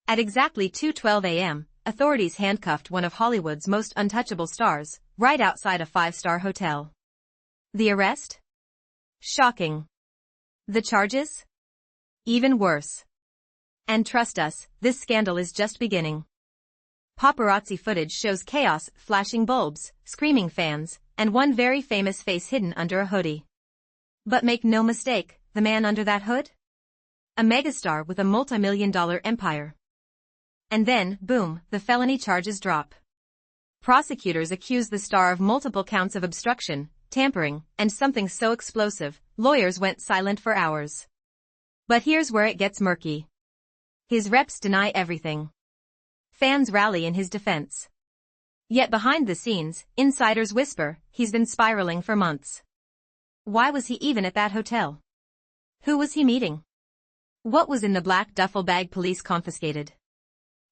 At exactly 2:12 a.m., authorities handcuffed one of Hollywood's most untouchable stars, right outside a five-star hotel. The arrest? Shocking. The charges? Even worse. And trust us, this scandal is just beginning. Paparazzi footage shows chaos, flashing bulbs, screaming fans, and one very famous face hidden under a hoodie. But make no mistake, the man under that hood? A megastar with a multi-million-dollar empire. And then, boom, the felony charges drop. Prosecutors accuse the star of multiple counts of obstruction, tampering, and something so explosive, lawyers went silent for hours. But here's where it gets murky. His reps deny everything. Fans rally in his defense. Yet behind the scenes, insiders whisper, he's been spiraling for months. Why was he even at that hotel? Who was he meeting? What was in the black duffel bag police confiscated?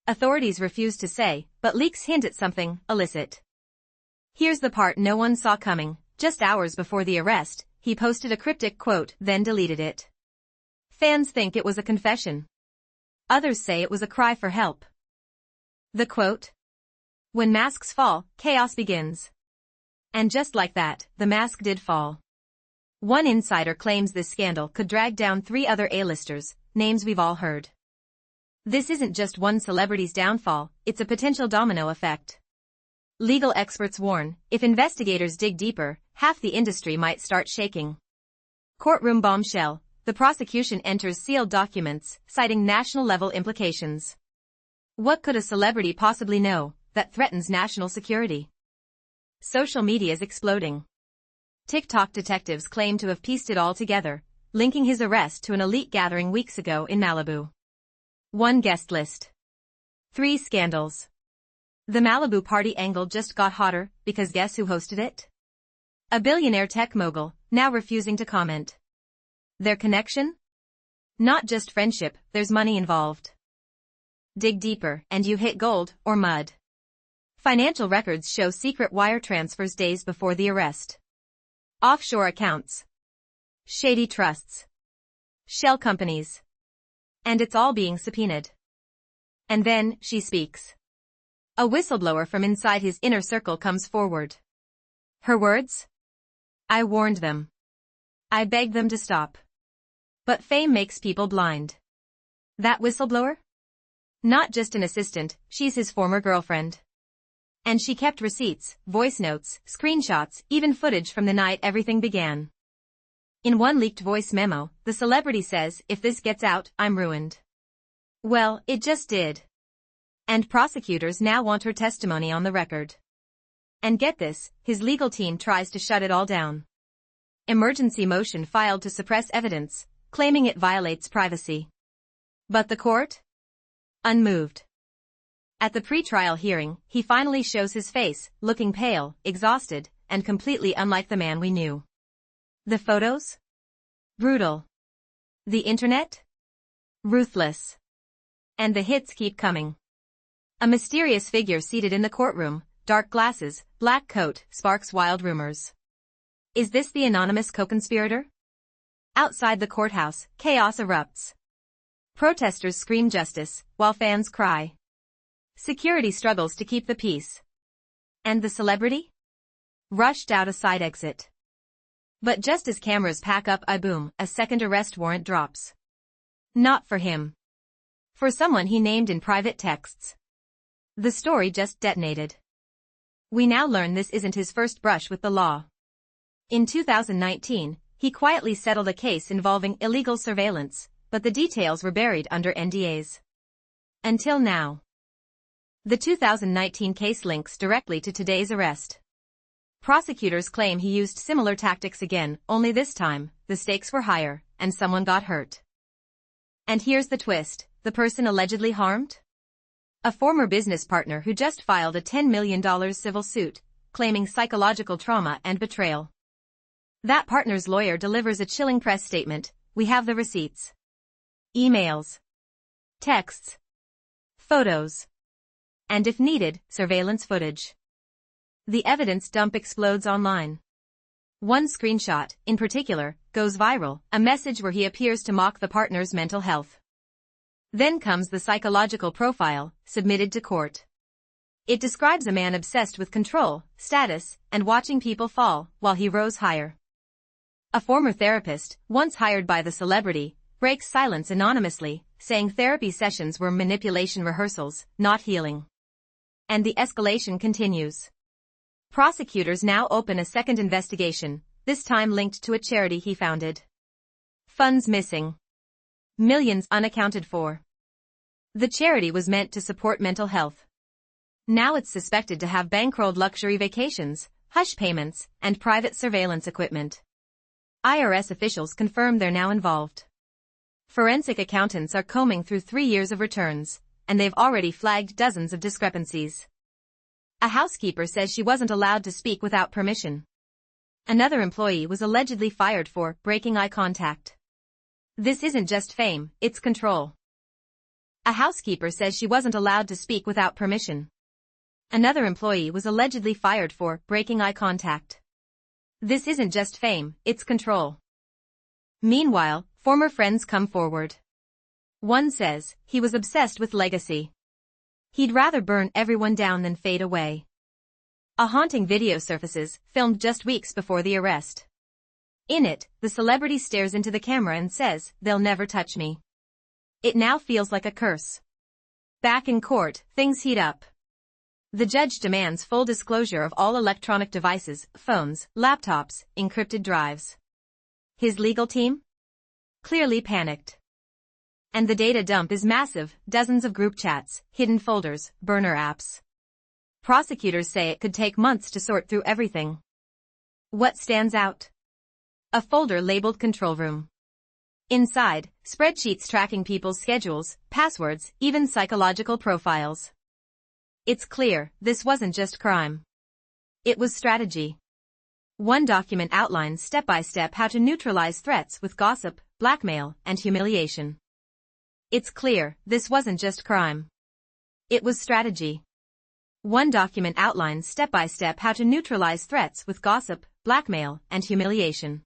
Authorities refuse to say, but leaks hint at something illicit. Here's the part no one saw coming. Just hours before the arrest, he posted a cryptic quote, then deleted it. Fans think it was a confession. Others say it was a cry for help. The quote? When masks fall, chaos begins. And just like that, the mask did fall. One insider claims this scandal could drag down 3 other A-listers, names we've all heard. This isn't just one celebrity's downfall, it's a potential domino effect. Legal experts warn, if investigators dig deeper, half the industry might start shaking. Courtroom bombshell, the prosecution enters sealed documents, citing national-level implications. What could a celebrity possibly know that threatens national security? Social media is exploding. TikTok detectives claim to have pieced it all together, linking his arrest to an elite gathering weeks ago in Malibu. 1 guest list. 3 scandals. The Malibu party angle just got hotter, because guess who hosted it? A billionaire tech mogul, now refusing to comment. Their connection? Not just friendship, there's money involved. Dig deeper, and you hit gold, or mud. Financial records show secret wire transfers days before the arrest. Offshore accounts. Shady trusts. Shell companies. And it's all being subpoenaed. And then, she speaks. A whistleblower from inside his inner circle comes forward. Her words? I warned them. I begged them to stop. But fame makes people blind. That whistleblower? Not just an assistant, she's his former girlfriend. And she kept receipts, voice notes, screenshots, even footage from the night everything began. In one leaked voice memo, the celebrity says, if this gets out, I'm ruined. Well, it just did. And prosecutors now want her testimony on the record. And get this, his legal team tries to shut it all down. Emergency motion filed to suppress evidence, claiming it violates privacy. But the court? Unmoved. At the pre-trial hearing, he finally shows his face, looking pale, exhausted, and completely unlike the man we knew. The photos? Brutal. The internet? Ruthless. And the hits keep coming. A mysterious figure seated in the courtroom, dark glasses, black coat, sparks wild rumors. Is this the anonymous co-conspirator? Outside the courthouse, chaos erupts. Protesters scream justice, while fans cry. Security struggles to keep the peace. And the celebrity? Rushed out a side exit. But just as cameras pack up, boom, a second arrest warrant drops. Not for him. For someone he named in private texts. The story just detonated. We now learn this isn't his first brush with the law. In 2019, he quietly settled a case involving illegal surveillance, but the details were buried under NDAs. Until now. The 2019 case links directly to today's arrest. Prosecutors claim he used similar tactics again, only this time, the stakes were higher, and someone got hurt. And here's the twist, the person allegedly harmed? A former business partner who just filed a $10 million civil suit, claiming psychological trauma and betrayal. That partner's lawyer delivers a chilling press statement, we have the receipts. Emails. Texts. Photos. And if needed, surveillance footage. The evidence dump explodes online. One screenshot, in particular, goes viral, a message where he appears to mock the partner's mental health. Then comes the psychological profile, submitted to court. It describes a man obsessed with control, status, and watching people fall while he rose higher. A former therapist, once hired by the celebrity, breaks silence anonymously, saying therapy sessions were manipulation rehearsals, not healing. And the escalation continues. Prosecutors now open a second investigation, this time linked to a charity he founded. Funds missing. Millions unaccounted for. The charity was meant to support mental health. Now it's suspected to have bankrolled luxury vacations, hush payments, and private surveillance equipment. IRS officials confirm they're now involved. Forensic accountants are combing through 3 years of returns, and they've already flagged dozens of discrepancies. A housekeeper says she wasn't allowed to speak without permission. Another employee was allegedly fired for breaking eye contact. This isn't just fame, it's control. A housekeeper says she wasn't allowed to speak without permission. Another employee was allegedly fired for breaking eye contact. This isn't just fame, it's control. Meanwhile, former friends come forward. One says, he was obsessed with legacy. He'd rather burn everyone down than fade away. A haunting video surfaces, filmed just weeks before the arrest. In it, the celebrity stares into the camera and says, "They'll never touch me." It now feels like a curse. Back in court, things heat up. The judge demands full disclosure of all electronic devices, phones, laptops, encrypted drives. His legal team? Clearly panicked. And the data dump is massive, dozens of group chats, hidden folders, burner apps. Prosecutors say it could take months to sort through everything. What stands out? A folder labeled Control Room. Inside, spreadsheets tracking people's schedules, passwords, even psychological profiles. It's clear, this wasn't just crime. It was strategy. One document outlines step-by-step how to neutralize threats with gossip, blackmail, and humiliation. It's clear, this wasn't just crime. It was strategy. One document outlines step-by-step how to neutralize threats with gossip, blackmail, and humiliation.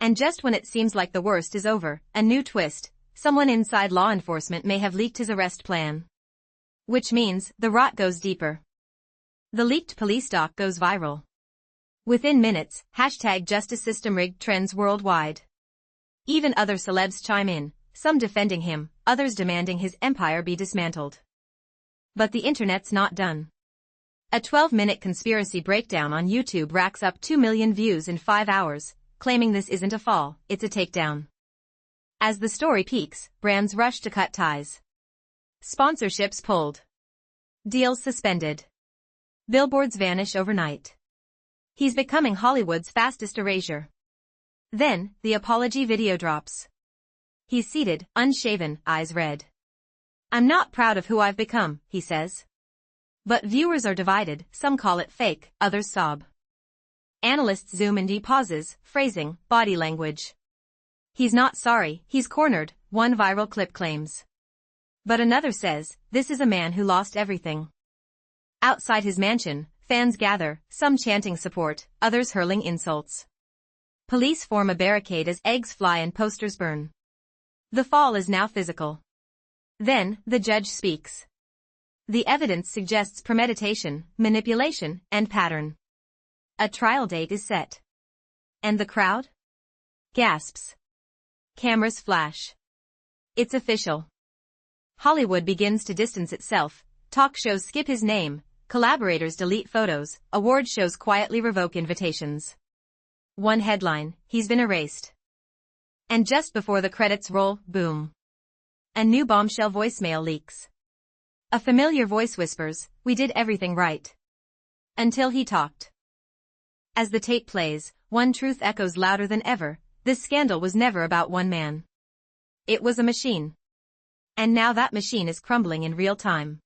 And just when it seems like the worst is over, a new twist, someone inside law enforcement may have leaked his arrest plan. Which means, the rot goes deeper. The leaked police doc goes viral. Within minutes, #JusticeSystemRigged trends worldwide. Even other celebs chime in, some defending him, others demanding his empire be dismantled. But the internet's not done. A 12-minute conspiracy breakdown on YouTube racks up 2 million views in 5 hours, claiming this isn't a fall, it's a takedown. As the story peaks, brands rush to cut ties. Sponsorships pulled. Deals suspended. Billboards vanish overnight. He's becoming Hollywood's fastest erasure. Then, the apology video drops. He's seated, unshaven, eyes red. "I'm not proud of who I've become," he says. But viewers are divided, some call it fake, others sob. Analysts zoom in, he pauses, phrasing, body language. "He's not sorry, he's cornered," one viral clip claims. But another says, this is a man who lost everything. Outside his mansion, fans gather, some chanting support, others hurling insults. Police form a barricade as eggs fly and posters burn. The fall is now physical. Then, the judge speaks. The evidence suggests premeditation, manipulation, and pattern. A trial date is set. And the crowd? Gasps. Cameras flash. It's official. Hollywood begins to distance itself, talk shows skip his name, collaborators delete photos, award shows quietly revoke invitations. One headline, he's been erased. And just before the credits roll, boom. A new bombshell voicemail leaks. A familiar voice whispers, "We did everything right." Until he talked. As the tape plays, one truth echoes louder than ever, this scandal was never about one man. It was a machine. And now that machine is crumbling in real time.